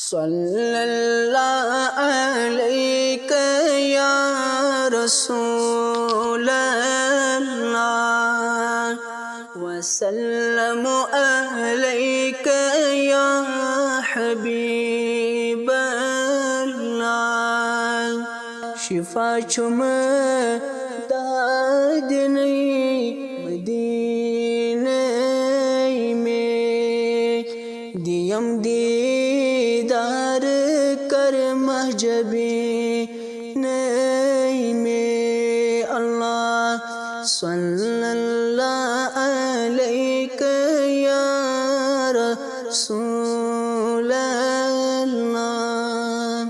صلی اللہ علیک یا رسول اللہ وسلم علیک یا حبیب اللہ شفا چم داد نئی مدینہ میں دیم دیدار کر محجبی نئی میں اللہ صلی اللہ علیک یا رسول اللہ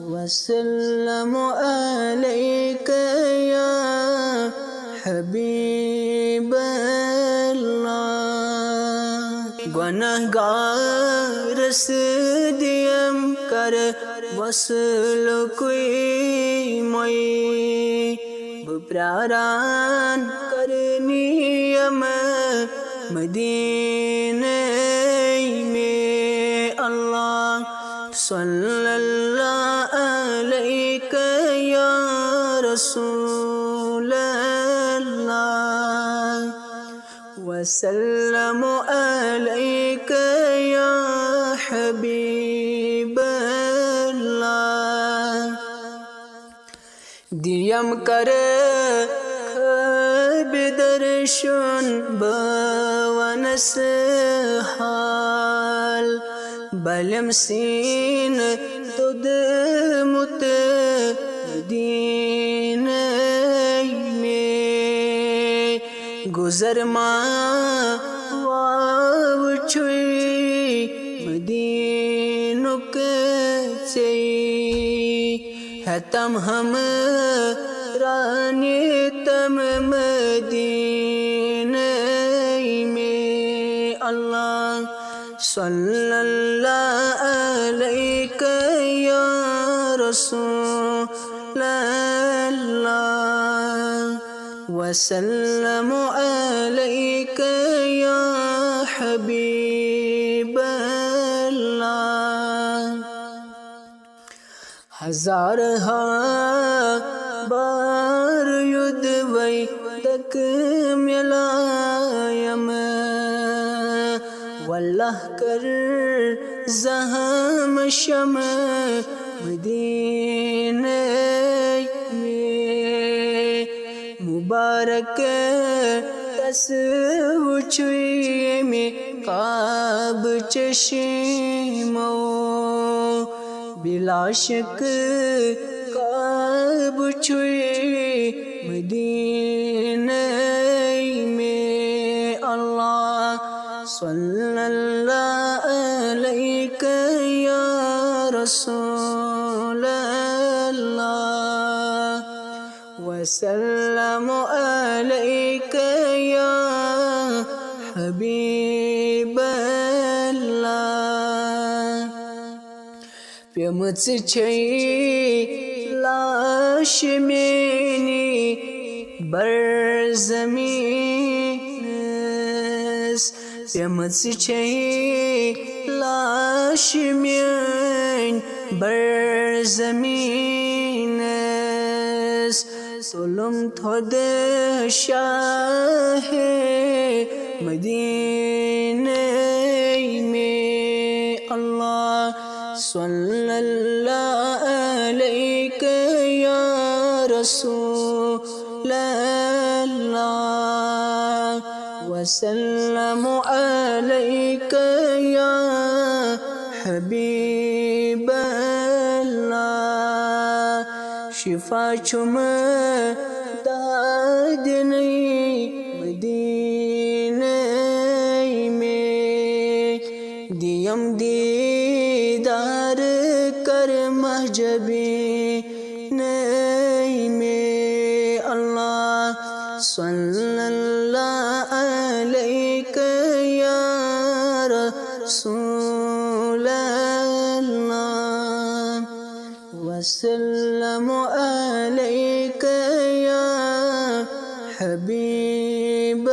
وسلم علیک یا حبیب اللہ گنہگار دیم کر وصل کوئی موئی بپراران کرنیم مدینہ میں اللہ صلی اللہ علیک یا رسول اللہ وسلم علیک یا حبیب اللہ دیم کر بدرشن بونس حال بلم سین تد مت مدینہ میں گزر ماں واو چھوئی مدینک سے ہے تم ہم رانی تم مدینہ میں اللہ صلی اللہ علیک یا رسول اللہ وسلم علیک یا حبیب اللہ ہزار بار یدوی تک ملایم واللہ کر زہم شم مدینہ میں مبارک تسوچوی میں قاب چشمو بلا شک قاب چھوئی مدینہ میں اللہ صلی اللہ علیک یا رسول اللہ وسلم علیک یا حبیب اللہ پیمت چھئی لاش مینی بر زمین پیمت چھئی لاش مین بر زمین سلم تھود شاہ مدینہ میں اللہ صلی اللہ علیک یا رسول اللہ وسلم علیک یا حبیب اللہ شفا چم داد نئی مدینہ میں دیم دیدار کر محجبی نئی میں اللہ صلی اللہ علیک یا رسول اللہ وسلم علیک یا حبیب